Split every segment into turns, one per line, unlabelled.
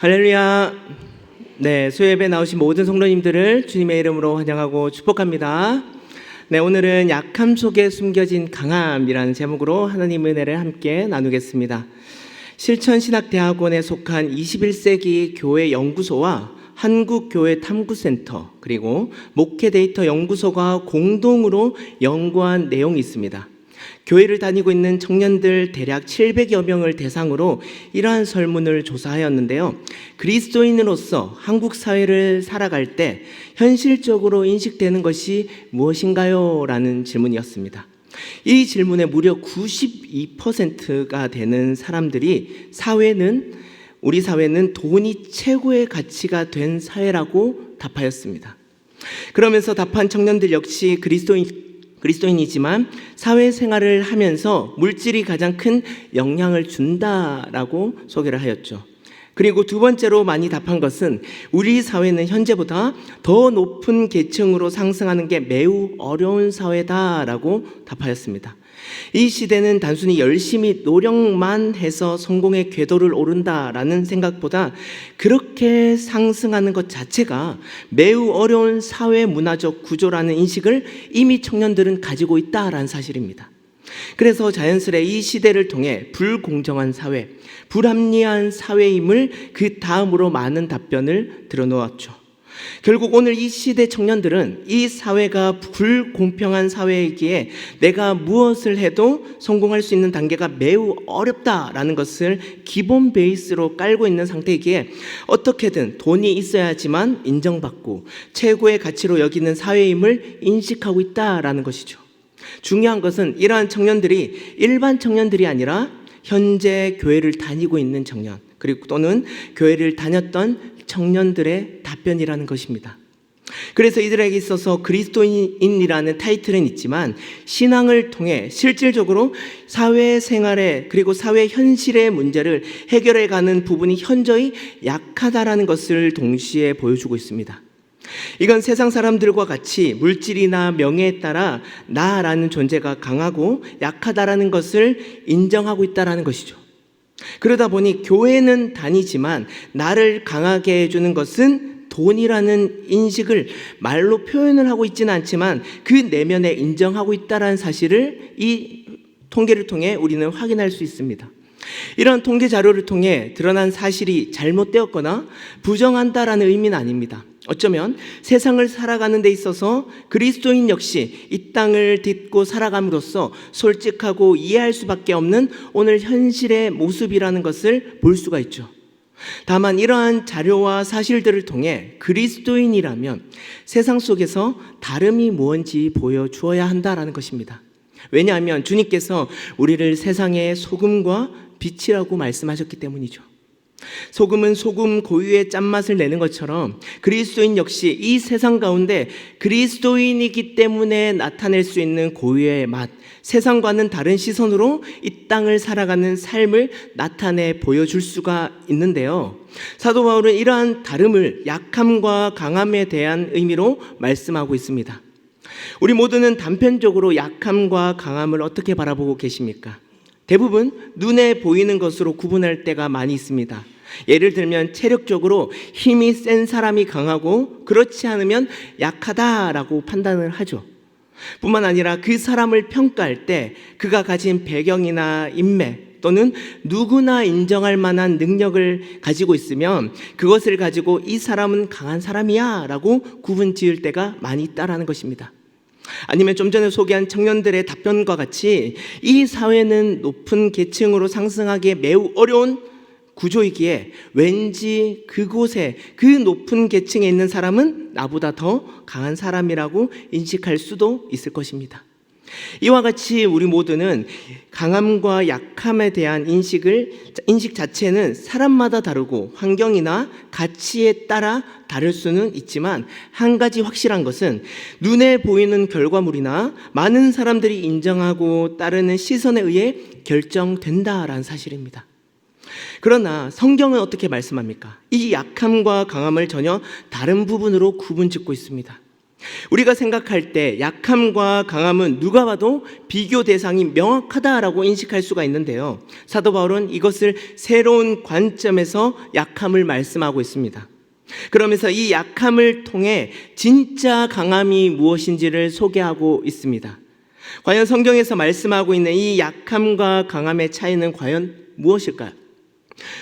할렐루야. 네, 수요예배 나오신 모든 성도님들을 주님의 이름으로 환영하고 축복합니다. 네, 오늘은 약함 속에 숨겨진 강함이라는 제목으로 하나님의 은혜를 함께 나누겠습니다. 실천신학대학원에 속한 21세기 교회 연구소와 한국교회 탐구센터 그리고 목회데이터 연구소가 공동으로 연구한 내용이 있습니다. 교회를 다니고 있는 청년들 대략 700여 명을 대상으로 이러한 설문을 조사하였는데요. 그리스도인으로서 한국 사회를 살아갈 때 현실적으로 인식되는 것이 무엇인가요? 라는 질문이었습니다. 이 질문에 무려 92%가 되는 사람들이 우리 사회는 돈이 최고의 가치가 된 사회라고 답하였습니다. 그러면서 답한 청년들 역시 그리스도인이지만 사회생활을 하면서 물질이 가장 큰 영향을 준다라고 소개를 하였죠. 그리고 두 번째로 많이 답한 것은 우리 사회는 현재보다 더 높은 계층으로 상승하는 게 매우 어려운 사회다라고 답하였습니다. 이 시대는 단순히 열심히 노력만 해서 성공의 궤도를 오른다라는 생각보다 그렇게 상승하는 것 자체가 매우 어려운 사회 문화적 구조라는 인식을 이미 청년들은 가지고 있다라는 사실입니다. 그래서 자연스레 이 시대를 통해 불공정한 사회, 불합리한 사회임을 그 다음으로 많은 답변을 들어놓았죠. 결국 오늘 이 시대 청년들은 이 사회가 불공평한 사회이기에 내가 무엇을 해도 성공할 수 있는 단계가 매우 어렵다라는 것을 기본 베이스로 깔고 있는 상태이기에 어떻게든 돈이 있어야지만 인정받고 최고의 가치로 여기는 사회임을 인식하고 있다라는 것이죠. 중요한 것은 이러한 청년들이 일반 청년들이 아니라 현재 교회를 다니고 있는 청년 그리고 또는 교회를 다녔던 청년들의 답변이라는 것입니다. 그래서 이들에게 있어서 그리스도인이라는 타이틀은 있지만 신앙을 통해 실질적으로 사회생활에 그리고 사회 현실의 문제를 해결해가는 부분이 현저히 약하다라는 것을 동시에 보여주고 있습니다. 이건 세상 사람들과 같이 물질이나 명예에 따라 나라는 존재가 강하고 약하다라는 것을 인정하고 있다는 것이죠. 그러다 보니 교회는 다니지만 나를 강하게 해주는 것은 돈이라는 인식을 말로 표현을 하고 있지는 않지만 그 내면에 인정하고 있다는 사실을 이 통계를 통해 우리는 확인할 수 있습니다. 이런 통계 자료를 통해 드러난 사실이 잘못되었거나 부정한다라는 의미는 아닙니다. 어쩌면 세상을 살아가는 데 있어서 그리스도인 역시 이 땅을 딛고 살아감으로써 솔직하고 이해할 수밖에 없는 오늘 현실의 모습이라는 것을 볼 수가 있죠. 다만 이러한 자료와 사실들을 통해 그리스도인이라면 세상 속에서 다름이 뭔지 보여주어야 한다는 것입니다. 왜냐하면 주님께서 우리를 세상의 소금과 빛이라고 말씀하셨기 때문이죠. 소금은 소금 고유의 짠맛을 내는 것처럼 그리스도인 역시 이 세상 가운데 그리스도인이기 때문에 나타낼 수 있는 고유의 맛, 세상과는 다른 시선으로 이 땅을 살아가는 삶을 나타내 보여줄 수가 있는데요. 사도 바울은 이러한 다름을 약함과 강함에 대한 의미로 말씀하고 있습니다. 우리 모두는 단편적으로 약함과 강함을 어떻게 바라보고 계십니까? 대부분 눈에 보이는 것으로 구분할 때가 많이 있습니다. 예를 들면 체력적으로 힘이 센 사람이 강하고 그렇지 않으면 약하다라고 판단을 하죠. 뿐만 아니라 그 사람을 평가할 때 그가 가진 배경이나 인맥 또는 누구나 인정할 만한 능력을 가지고 있으면 그것을 가지고 이 사람은 강한 사람이야 라고 구분 지을 때가 많이 있다라는 것입니다. 아니면 좀 전에 소개한 청년들의 답변과 같이 이 사회는 높은 계층으로 상승하기에 매우 어려운 구조이기에 왠지 그곳에 그 높은 계층에 있는 사람은 나보다 더 강한 사람이라고 인식할 수도 있을 것입니다. 이와 같이 우리 모두는 강함과 약함에 대한 인식 자체는 사람마다 다르고 환경이나 가치에 따라 다를 수는 있지만 한 가지 확실한 것은 눈에 보이는 결과물이나 많은 사람들이 인정하고 따르는 시선에 의해 결정된다라는 사실입니다. 그러나 성경은 어떻게 말씀합니까? 이 약함과 강함을 전혀 다른 부분으로 구분 짓고 있습니다. 우리가 생각할 때 약함과 강함은 누가 봐도 비교 대상이 명확하다라고 인식할 수가 있는데요. 사도 바울은 이것을 새로운 관점에서 약함을 말씀하고 있습니다. 그러면서 이 약함을 통해 진짜 강함이 무엇인지를 소개하고 있습니다. 과연 성경에서 말씀하고 있는 이 약함과 강함의 차이는 과연 무엇일까요?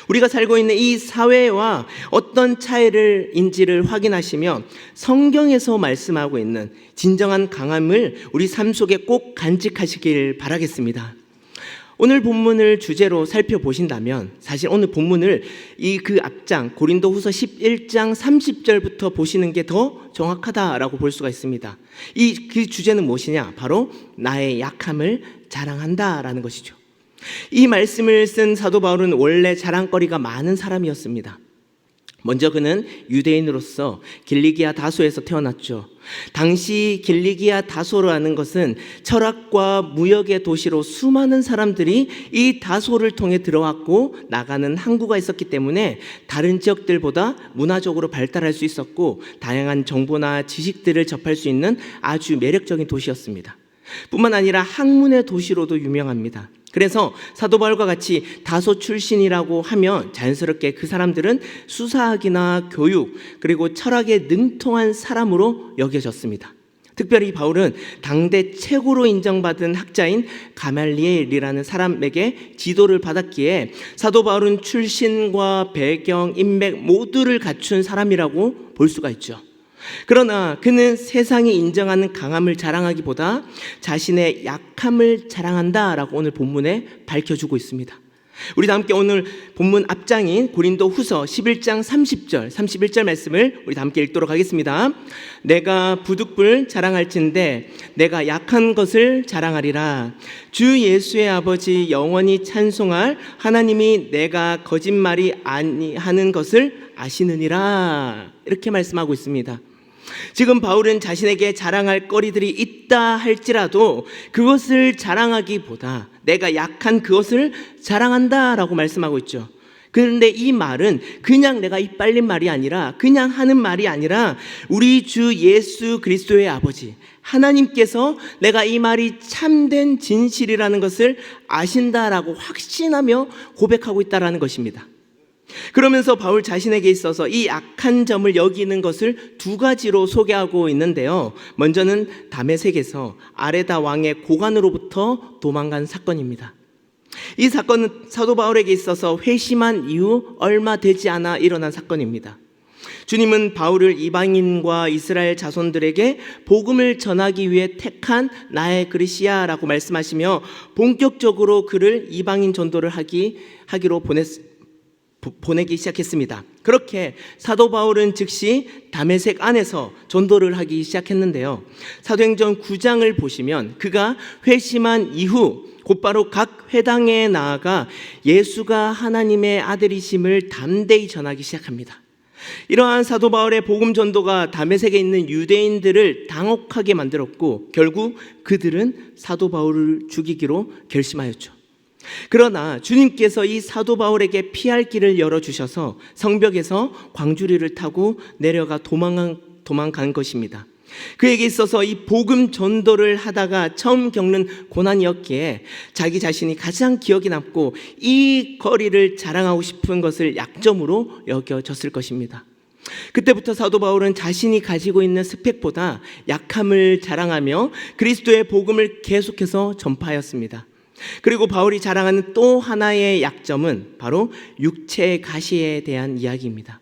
우리가 살고 있는 이 사회와 어떤 차이인지를 확인하시며 성경에서 말씀하고 있는 진정한 강함을 우리 삶 속에 꼭 간직하시길 바라겠습니다. 오늘 본문을 주제로 살펴보신다면 사실 오늘 본문을 그 앞장 고린도후서 11장 30절부터 보시는 게 더 정확하다라고 볼 수가 있습니다. 그 주제는 무엇이냐? 바로 나의 약함을 자랑한다라는 것이죠. 이 말씀을 쓴 사도 바울은 원래 자랑거리가 많은 사람이었습니다. 먼저 그는 유대인으로서 길리기아 다소에서 태어났죠. 당시 길리기아 다소라는 것은 철학과 무역의 도시로 수많은 사람들이 이 다소를 통해 들어왔고 나가는 항구가 있었기 때문에 다른 지역들보다 문화적으로 발달할 수 있었고 다양한 정보나 지식들을 접할 수 있는 아주 매력적인 도시였습니다. 뿐만 아니라 학문의 도시로도 유명합니다. 그래서 사도 바울과 같이 다소 출신이라고 하면 자연스럽게 그 사람들은 수사학이나 교육 그리고 철학에 능통한 사람으로 여겨졌습니다. 특별히 바울은 당대 최고로 인정받은 학자인 가말리엘이라는 사람에게 지도를 받았기에 사도 바울은 출신과 배경, 인맥 모두를 갖춘 사람이라고 볼 수가 있죠. 그러나 그는 세상이 인정하는 강함을 자랑하기보다 자신의 약함을 자랑한다라고 오늘 본문에 밝혀주고 있습니다. 우리 다 함께 오늘 본문 앞장인 고린도후서 11장 30절, 31절 말씀을 우리 다 함께 읽도록 하겠습니다. 내가 부득불 자랑할진대 내가 약한 것을 자랑하리라. 주 예수의 아버지 영원히 찬송할 하나님이 내가 거짓말이 아니하는 것을 아시느니라. 이렇게 말씀하고 있습니다. 지금 바울은 자신에게 자랑할 거리들이 있다 할지라도 그것을 자랑하기보다 내가 약한 그것을 자랑한다라고 말씀하고 있죠. 그런데 이 말은 그냥 내가 입 빨린 말이 아니라 그냥 하는 말이 아니라 우리 주 예수 그리스도의 아버지 하나님께서 내가 이 말이 참된 진실이라는 것을 아신다라고 확신하며 고백하고 있다라는 것입니다. 그러면서 바울 자신에게 있어서 이 악한 점을 여기는 것을 두 가지로 소개하고 있는데요. 먼저는 다메섹에서 아레다 왕의 고관으로부터 도망간 사건입니다. 이 사건은 사도 바울에게 있어서 회심한 이후 얼마 되지 않아 일어난 사건입니다. 주님은 바울을 이방인과 이스라엘 자손들에게 복음을 전하기 위해 택한 나의 그리스야라고 말씀하시며 본격적으로 그를 이방인 전도를 하기로 보내기 시작했습니다. 그렇게 사도 바울은 즉시 다메섹 안에서 전도를 하기 시작했는데요. 사도행전 9장을 보시면 그가 회심한 이후 곧바로 각 회당에 나아가 예수가 하나님의 아들이심을 담대히 전하기 시작합니다. 이러한 사도 바울의 복음 전도가 다메섹에 있는 유대인들을 당혹하게 만들었고 결국 그들은 사도 바울을 죽이기로 결심하였죠. 그러나 주님께서 이 사도 바울에게 피할 길을 열어주셔서 성벽에서 광주리를 타고 내려가 도망간 것입니다. 그에게 있어서 이 복음 전도를 하다가 처음 겪는 고난이었기에 자기 자신이 가장 기억에 남고 이 거리를 자랑하고 싶은 것을 약점으로 여겨졌을 것입니다. 그때부터 사도 바울은 자신이 가지고 있는 스펙보다 약함을 자랑하며 그리스도의 복음을 계속해서 전파하였습니다. 그리고 바울이 자랑하는 또 하나의 약점은 바로 육체의 가시에 대한 이야기입니다.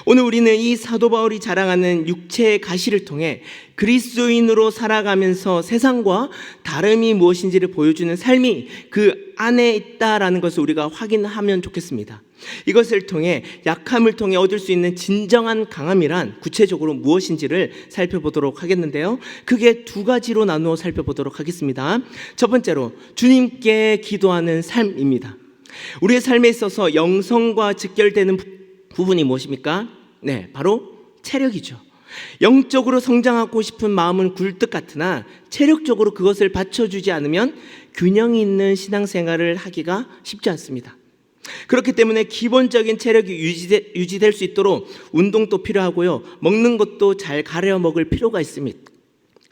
오늘 우리는 이 사도 바울이 자랑하는 육체의 가시를 통해 그리스도인으로 살아가면서 세상과 다름이 무엇인지를 보여주는 삶이 그 안에 있다라는 것을 우리가 확인하면 좋겠습니다. 이것을 통해 약함을 통해 얻을 수 있는 진정한 강함이란 구체적으로 무엇인지를 살펴보도록 하겠는데요. 크게 두 가지로 나누어 살펴보도록 하겠습니다. 첫 번째로 주님께 기도하는 삶입니다. 우리의 삶에 있어서 영성과 직결되는 부분이 무엇입니까? 네, 바로 체력이죠. 영적으로 성장하고 싶은 마음은 굴뚝 같으나 체력적으로 그것을 받쳐주지 않으면 균형 있는 신앙생활을 하기가 쉽지 않습니다. 그렇기 때문에 기본적인 체력이 유지될 수 있도록 운동도 필요하고요. 먹는 것도 잘 가려 먹을 필요가 있습니다.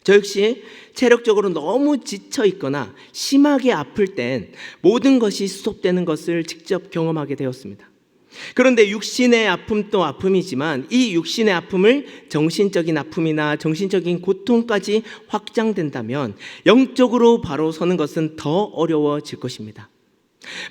저 역시 체력적으로 너무 지쳐 있거나 심하게 아플 땐 모든 것이 스톱되는 것을 직접 경험하게 되었습니다. 그런데 육신의 아픔도 아픔이지만 이 육신의 아픔을 정신적인 아픔이나 정신적인 고통까지 확장된다면 영적으로 바로 서는 것은 더 어려워질 것입니다.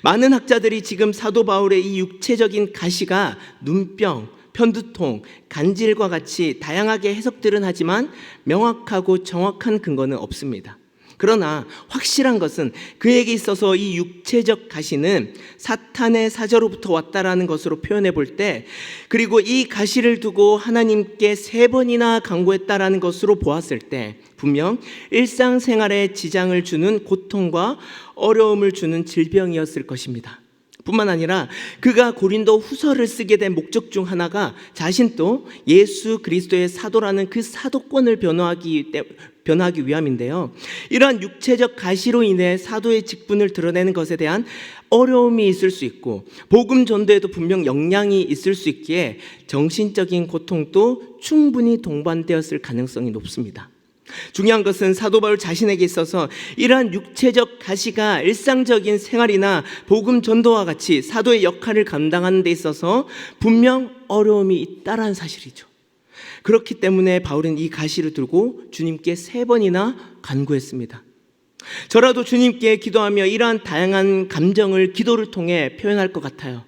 많은 학자들이 지금 사도 바울의 이 육체적인 가시가 눈병, 편두통, 간질과 같이 다양하게 해석들은 하지만 명확하고 정확한 근거는 없습니다. 그러나 확실한 것은 그에게 있어서 이 육체적 가시는 사탄의 사저로부터 왔다라는 것으로 표현해 볼 때, 그리고 이 가시를 두고 하나님께 3번이나 간구했다라는 것으로 보았을 때 분명 일상생활에 지장을 주는 고통과 어려움을 주는 질병이었을 것입니다. 뿐만 아니라 그가 고린도 후서를 쓰게 된 목적 중 하나가 자신도 예수 그리스도의 사도라는 그 사도권을 변호하기 위함인데요. 이러한 육체적 가시로 인해 사도의 직분을 드러내는 것에 대한 어려움이 있을 수 있고 복음 전도에도 분명 영향이 있을 수 있기에 정신적인 고통도 충분히 동반되었을 가능성이 높습니다. 중요한 것은 사도 바울 자신에게 있어서 이러한 육체적 가시가 일상적인 생활이나 복음 전도와 같이 사도의 역할을 감당하는 데 있어서 분명 어려움이 있다라는 사실이죠. 그렇기 때문에 바울은 이 가시를 들고 주님께 3번이나 간구했습니다. 저라도 주님께 기도하며 이러한 다양한 감정을 기도를 통해 표현할 것 같아요.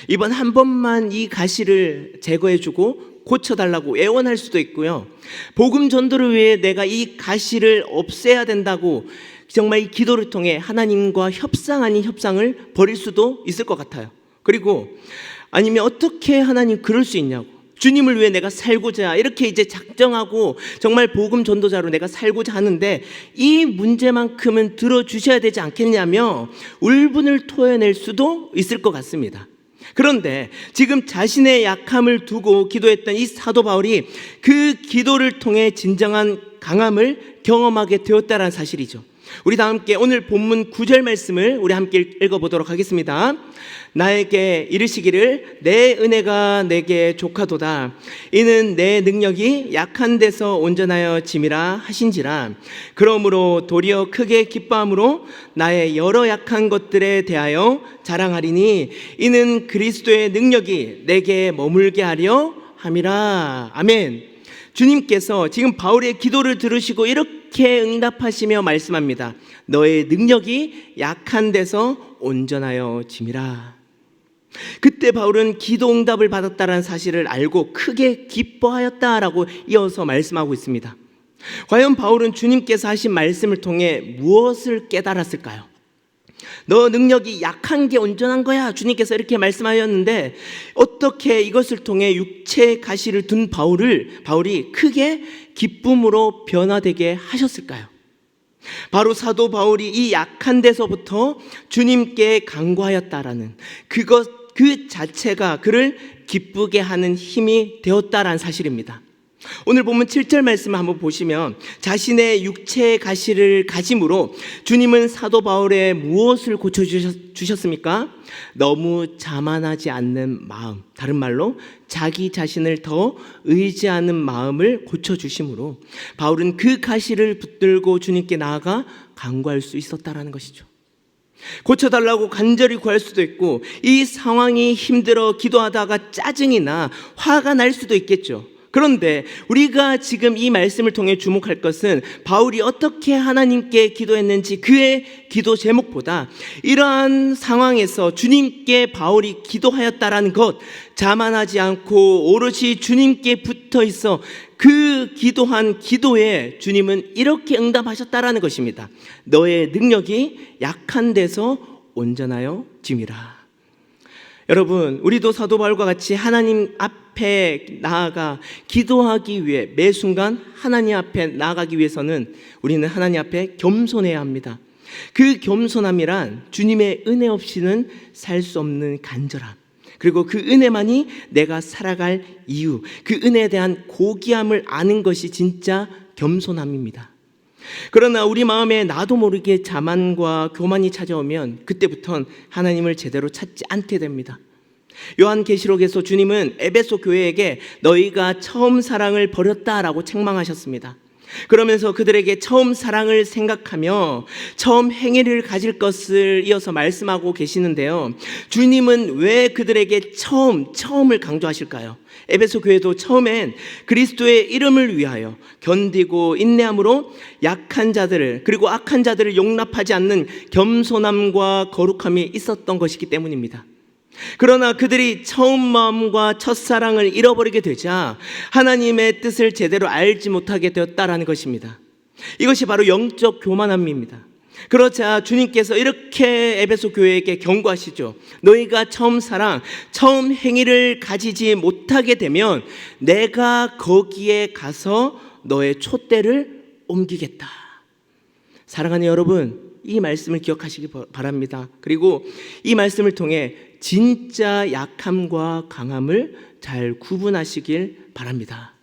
이번 한 번만 이 가시를 제거해주고 고쳐달라고 애원할 수도 있고요. 복음 전도를 위해 내가 이 가시를 없애야 된다고 정말 이 기도를 통해 하나님과 협상 아닌 협상을 벌일 수도 있을 것 같아요. 그리고 아니면 어떻게 하나님 그럴 수 있냐고, 주님을 위해 내가 살고자 이렇게 이제 작정하고 정말 복음 전도자로 내가 살고자 하는데 이 문제만큼은 들어주셔야 되지 않겠냐며 울분을 토해낼 수도 있을 것 같습니다. 그런데 지금 자신의 약함을 두고 기도했던 이 사도 바울이 그 기도를 통해 진정한 강함을 경험하게 되었다는 사실이죠. 우리 다 함께 오늘 본문 9절 말씀을 우리 함께 읽어보도록 하겠습니다. 나에게 이르시기를 내 은혜가 내게 족하도다. 이는 내 능력이 약한 데서 온전하여 짐이라 하신지라. 그러므로 도리어 크게 기뻐함으로 나의 여러 약한 것들에 대하여 자랑하리니 이는 그리스도의 능력이 내게 머물게 하려 함이라. 아멘. 주님께서 지금 바울의 기도를 들으시고 이렇게 응답하시며 말씀합니다. 너의 능력이 약한 데서 온전하여 짐이라. 그때 바울은 기도 응답을 받았다는 사실을 알고 크게 기뻐하였다라고 이어서 말씀하고 있습니다. 과연 바울은 주님께서 하신 말씀을 통해 무엇을 깨달았을까요? 너 능력이 약한 게 온전한 거야, 주님께서 이렇게 말씀하였는데 어떻게 이것을 통해 육체의 가시를 둔 바울이 크게 기쁨으로 변화되게 하셨을까요? 바로 사도 바울이 이 약한 데서부터 주님께 간구하였다라는 그 자체가 그를 기쁘게 하는 힘이 되었다라는 사실입니다. 오늘 보면 7절 말씀을 한번 보시면 자신의 육체의 가시를 가짐으로 주님은 사도 바울의 무엇을 고쳐주셨습니까? 너무 자만하지 않는 마음, 다른 말로 자기 자신을 더 의지하는 마음을 고쳐주심으로 바울은 그 가시를 붙들고 주님께 나아가 간구할 수 있었다는 것이죠. 고쳐달라고 간절히 구할 수도 있고 이 상황이 힘들어 기도하다가 짜증이 나 화가 날 수도 있겠죠. 그런데 우리가 지금 이 말씀을 통해 주목할 것은 바울이 어떻게 하나님께 기도했는지 그의 기도 제목보다 이러한 상황에서 주님께 바울이 기도하였다라는 것, 자만하지 않고 오롯이 주님께 붙어 있어 그 기도한 기도에 주님은 이렇게 응답하셨다라는 것입니다. 너의 능력이 약한 데서 온전하여 짐이라. 여러분, 우리도 사도 바울과 같이 하나님 앞에 나아가 기도하기 위해 매 순간 하나님 앞에 나아가기 위해서는 우리는 하나님 앞에 겸손해야 합니다. 그 겸손함이란 주님의 은혜 없이는 살 수 없는 간절함, 그리고 그 은혜만이 내가 살아갈 이유, 그 은혜에 대한 고귀함을 아는 것이 진짜 겸손함입니다. 그러나 우리 마음에 나도 모르게 자만과 교만이 찾아오면 그때부터는 하나님을 제대로 찾지 않게 됩니다. 요한계시록에서 주님은 에베소 교회에게 너희가 처음 사랑을 버렸다라고 책망하셨습니다. 그러면서 그들에게 처음 사랑을 생각하며 처음 행위를 가질 것을 이어서 말씀하고 계시는데요. 주님은 왜 그들에게 처음을 강조하실까요? 에베소 교회도 처음엔 그리스도의 이름을 위하여 견디고 인내함으로 약한 자들을, 그리고 악한 자들을 용납하지 않는 겸손함과 거룩함이 있었던 것이기 때문입니다. 그러나 그들이 처음 마음과 첫사랑을 잃어버리게 되자 하나님의 뜻을 제대로 알지 못하게 되었다라는 것입니다. 이것이 바로 영적 교만함입니다. 그러자 주님께서 이렇게 에베소 교회에게 경고하시죠. 너희가 처음 사랑, 처음 행위를 가지지 못하게 되면 내가 거기에 가서 너의 촛대를 옮기겠다. 사랑하는 여러분, 이 말씀을 기억하시기 바랍니다. 그리고 이 말씀을 통해 진짜 약함과 강함을 잘 구분하시길 바랍니다.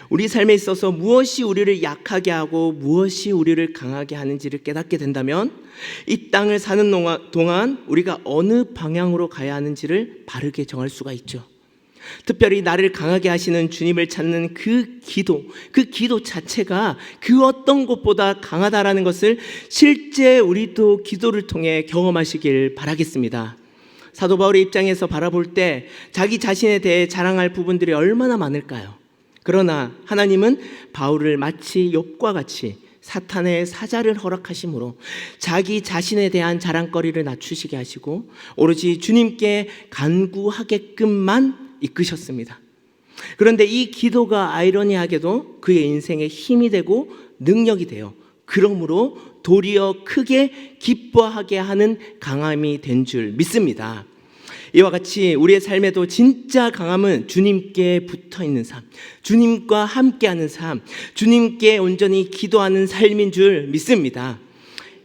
우리 삶에 있어서 무엇이 우리를 약하게 하고 무엇이 우리를 강하게 하는지를 깨닫게 된다면 이 땅을 사는 동안 우리가 어느 방향으로 가야 하는지를 바르게 정할 수가 있죠. 특별히 나를 강하게 하시는 주님을 찾는 그 기도 자체가 그 어떤 것보다 강하다라는 것을 실제 우리도 기도를 통해 경험하시길 바라겠습니다. 사도 바울의 입장에서 바라볼 때 자기 자신에 대해 자랑할 부분들이 얼마나 많을까요? 그러나 하나님은 바울을 마치 욥과 같이 사탄의 사자를 허락하심으로 자기 자신에 대한 자랑거리를 낮추시게 하시고 오로지 주님께 간구하게끔만 이끄셨습니다. 그런데 이 기도가 아이러니하게도 그의 인생의 힘이 되고 능력이 되어 그러므로 도리어 크게 기뻐하게 하는 강함이 된 줄 믿습니다. 이와 같이 우리의 삶에도 진짜 강함은 주님께 붙어있는 삶, 주님과 함께하는 삶, 주님께 온전히 기도하는 삶인 줄 믿습니다.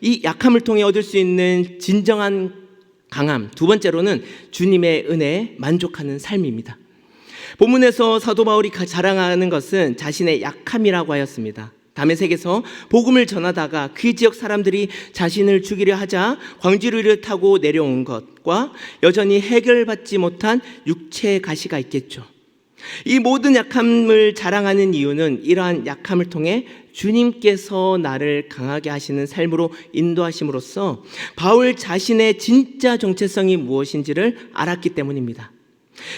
이 약함을 통해 얻을 수 있는 진정한 강함, 두 번째로는 주님의 은혜에 만족하는 삶입니다. 본문에서 사도 바울이 자랑하는 것은 자신의 약함이라고 하였습니다. 다메섹에서 복음을 전하다가 그 지역 사람들이 자신을 죽이려 하자 광주리를 타고 내려온 것과 여전히 해결받지 못한 육체의 가시가 있겠죠. 이 모든 약함을 자랑하는 이유는 이러한 약함을 통해 주님께서 나를 강하게 하시는 삶으로 인도하심으로써 바울 자신의 진짜 정체성이 무엇인지를 알았기 때문입니다.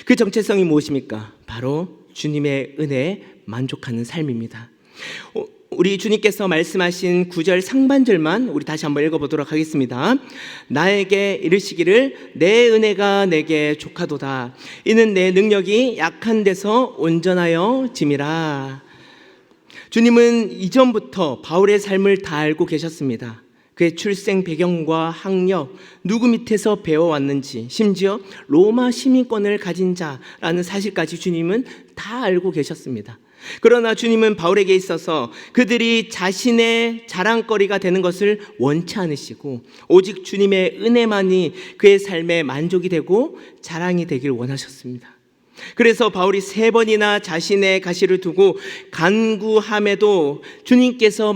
그 정체성이 무엇입니까? 바로 주님의 은혜에 만족하는 삶입니다. 우리 주님께서 말씀하신 9절 상반절만 우리 다시 한번 읽어보도록 하겠습니다. 나에게 이르시기를 내 은혜가 내게 족하도다. 이는 내 능력이 약한 데서 온전하여 짐이라. 주님은 이전부터 바울의 삶을 다 알고 계셨습니다. 그의 출생 배경과 학력, 누구 밑에서 배워왔는지, 심지어 로마 시민권을 가진 자라는 사실까지 주님은 다 알고 계셨습니다. 그러나 주님은 바울에게 있어서 그들이 자신의 자랑거리가 되는 것을 원치 않으시고 오직 주님의 은혜만이 그의 삶에 만족이 되고 자랑이 되길 원하셨습니다. 그래서 바울이 3번이나 자신의 가시를 두고 간구함에도 주님께서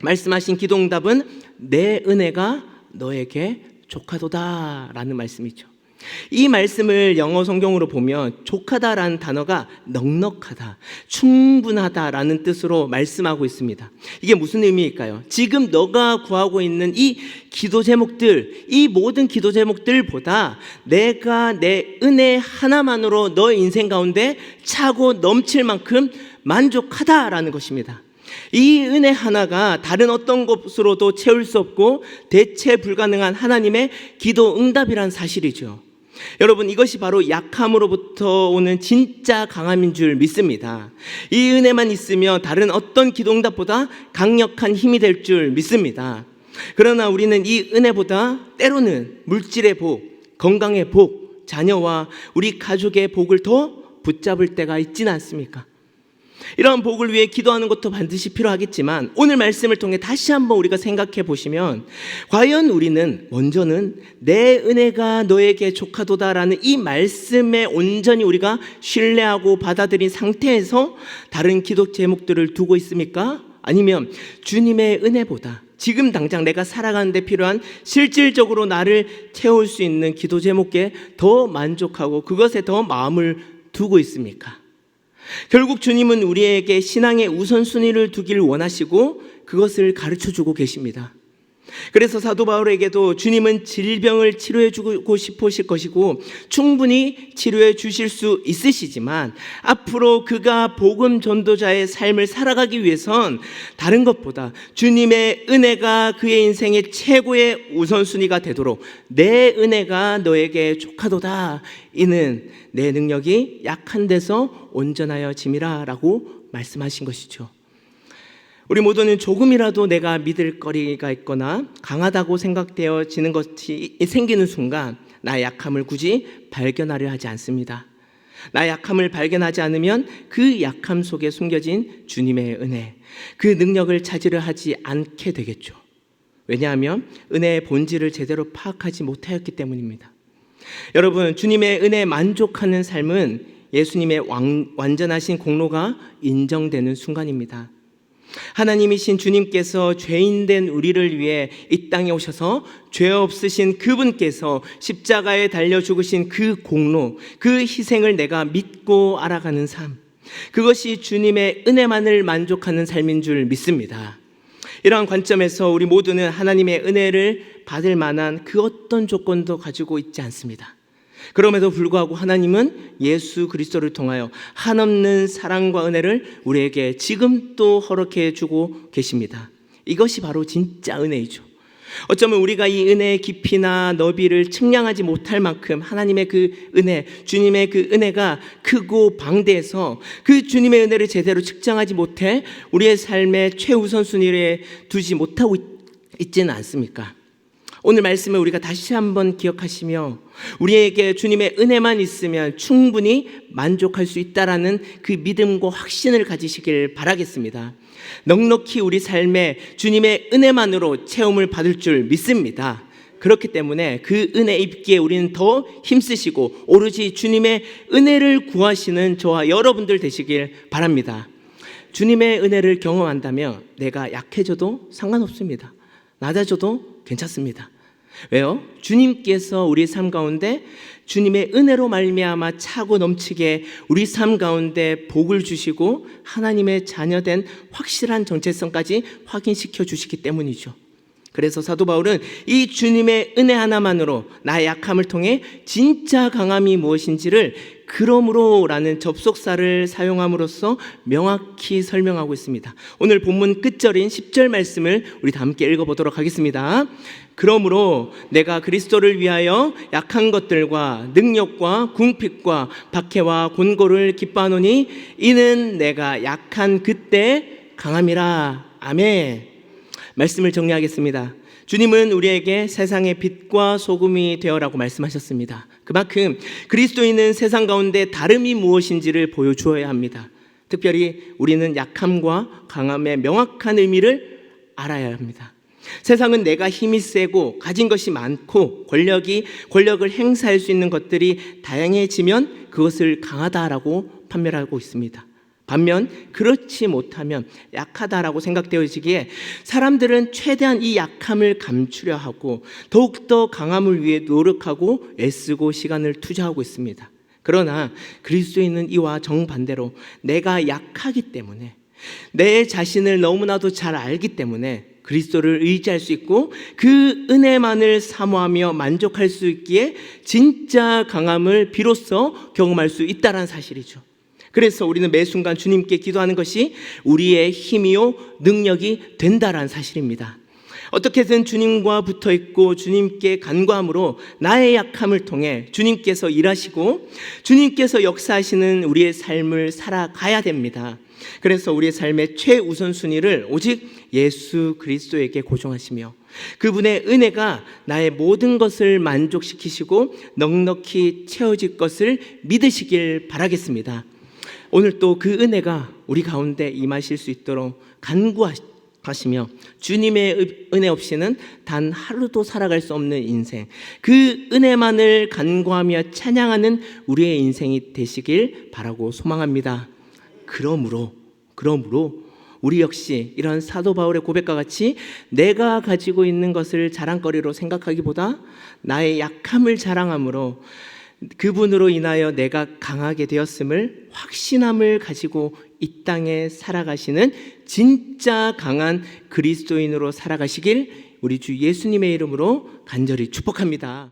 말씀하신 기도응답은 내 은혜가 너에게 족하도다 라는 말씀이죠. 이 말씀을 영어 성경으로 보면 족하다라는 단어가 넉넉하다, 충분하다라는 뜻으로 말씀하고 있습니다. 이게 무슨 의미일까요? 지금 너가 구하고 있는 이 기도 제목들, 이 모든 기도 제목들보다 내가 내 은혜 하나만으로 너의 인생 가운데 차고 넘칠 만큼 만족하다라는 것입니다. 이 은혜 하나가 다른 어떤 것으로도 채울 수 없고 대체 불가능한 하나님의 기도 응답이란 사실이죠. 여러분, 이것이 바로 약함으로부터 오는 진짜 강함인 줄 믿습니다. 이 은혜만 있으면 다른 어떤 기도 응답보다 강력한 힘이 될 줄 믿습니다. 그러나 우리는 이 은혜보다 때로는 물질의 복, 건강의 복, 자녀와 우리 가족의 복을 더 붙잡을 때가 있지는 않습니까? 이러한 복을 위해 기도하는 것도 반드시 필요하겠지만 오늘 말씀을 통해 다시 한번 우리가 생각해 보시면 과연 우리는 먼저는 내 은혜가 너에게 족하도다라는 이 말씀에 온전히 우리가 신뢰하고 받아들인 상태에서 다른 기도 제목들을 두고 있습니까? 아니면 주님의 은혜보다 지금 당장 내가 살아가는 데 필요한 실질적으로 나를 채울 수 있는 기도 제목에 더 만족하고 그것에 더 마음을 두고 있습니까? 결국 주님은 우리에게 신앙의 우선순위를 두길 원하시고 그것을 가르쳐주고 계십니다. 그래서 사도 바울에게도 주님은 질병을 치료해 주고 싶으실 것이고 충분히 치료해 주실 수 있으시지만 앞으로 그가 복음 전도자의 삶을 살아가기 위해선 다른 것보다 주님의 은혜가 그의 인생의 최고의 우선순위가 되도록 내 은혜가 너에게 족하도다. 이는 내 능력이 약한 데서 온전하여 짐이라 라고 말씀하신 것이죠. 우리 모두는 조금이라도 내가 믿을 거리가 있거나 강하다고 생각되어지는 것이 생기는 순간 나의 약함을 굳이 발견하려 하지 않습니다. 나의 약함을 발견하지 않으면 그 약함 속에 숨겨진 주님의 은혜, 그 능력을 찾으려 하지 않게 되겠죠. 왜냐하면 은혜의 본질을 제대로 파악하지 못하였기 때문입니다. 여러분, 주님의 은혜에 만족하는 삶은 예수님의 완전하신 공로가 인정되는 순간입니다. 하나님이신 주님께서 죄인된 우리를 위해 이 땅에 오셔서 죄 없으신 그분께서 십자가에 달려 죽으신 그 공로, 그 희생을 내가 믿고 알아가는 삶, 그것이 주님의 은혜만을 만족하는 삶인 줄 믿습니다. 이러한 관점에서 우리 모두는 하나님의 은혜를 받을 만한 그 어떤 조건도 가지고 있지 않습니다. 그럼에도 불구하고 하나님은 예수 그리스도를 통하여 한없는 사랑과 은혜를 우리에게 지금 또 허락해 주고 계십니다. 이것이 바로 진짜 은혜이죠. 어쩌면 우리가 이 은혜의 깊이나 너비를 측량하지 못할 만큼 하나님의 그 은혜, 주님의 그 은혜가 크고 방대해서 그 주님의 은혜를 제대로 측정하지 못해 우리의 삶의 최우선순위에 두지 못하고 있지는 않습니까? 오늘 말씀을 우리가 다시 한번 기억하시며 우리에게 주님의 은혜만 있으면 충분히 만족할 수 있다라는 그 믿음과 확신을 가지시길 바라겠습니다. 넉넉히 우리 삶에 주님의 은혜만으로 체험을 받을 줄 믿습니다. 그렇기 때문에 그 은혜 입기에 우리는 더 힘쓰시고 오로지 주님의 은혜를 구하시는 저와 여러분들 되시길 바랍니다. 주님의 은혜를 경험한다면 내가 약해져도 상관없습니다. 낮아져도 괜찮습니다. 왜요? 주님께서 우리 삶 가운데 주님의 은혜로 말미암아 차고 넘치게 우리 삶 가운데 복을 주시고 하나님의 자녀된 확실한 정체성까지 확인시켜 주시기 때문이죠. 그래서 사도 바울은 이 주님의 은혜 하나만으로 나의 약함을 통해 진짜 강함이 무엇인지를 그러므로라는 접속사를 사용함으로써 명확히 설명하고 있습니다. 오늘 본문 끝절인 10절 말씀을 우리 다 함께 읽어보도록 하겠습니다. 그러므로 내가 그리스도를 위하여 약한 것들과 능력과 궁핍과 박해와 곤고를 기뻐하노니 이는 내가 약한 그때 강함이라. 아멘. 말씀을 정리하겠습니다. 주님은 우리에게 세상의 빛과 소금이 되어라고 말씀하셨습니다. 그만큼 그리스도인은 세상 가운데 다름이 무엇인지를 보여주어야 합니다. 특별히 우리는 약함과 강함의 명확한 의미를 알아야 합니다. 세상은 내가 힘이 세고 가진 것이 많고 권력을 행사할 수 있는 것들이 다양해지면 그것을 강하다라고 판별하고 있습니다. 반면 그렇지 못하면 약하다라고 생각되어지기에 사람들은 최대한 이 약함을 감추려 하고 더욱더 강함을 위해 노력하고 애쓰고 시간을 투자하고 있습니다. 그러나 그리스도인은 이와 정반대로 내가 약하기 때문에 내 자신을 너무나도 잘 알기 때문에 그리스도를 의지할 수 있고 그 은혜만을 사모하며 만족할 수 있기에 진짜 강함을 비로소 경험할 수 있다는 사실이죠. 그래서 우리는 매 순간 주님께 기도하는 것이 우리의 힘이요 능력이 된다라는 사실입니다. 어떻게든 주님과 붙어 있고 주님께 간구함으로 나의 약함을 통해 주님께서 일하시고 주님께서 역사하시는 우리의 삶을 살아가야 됩니다. 그래서 우리의 삶의 최우선순위를 오직 예수 그리스도에게 고정하시며 그분의 은혜가 나의 모든 것을 만족시키시고 넉넉히 채워질 것을 믿으시길 바라겠습니다. 오늘 또 그 은혜가 우리 가운데 임하실 수 있도록 간구하시며 주님의 은혜 없이는 단 하루도 살아갈 수 없는 인생, 그 은혜만을 간구하며 찬양하는 우리의 인생이 되시길 바라고 소망합니다. 그러므로 우리 역시 이런 사도 바울의 고백과 같이 내가 가지고 있는 것을 자랑거리로 생각하기보다 나의 약함을 자랑함으로 그분으로 인하여 내가 강하게 되었음을 확신함을 가지고 이 땅에 살아가시는 진짜 강한 그리스도인으로 살아가시길 우리 주 예수님의 이름으로 간절히 축복합니다.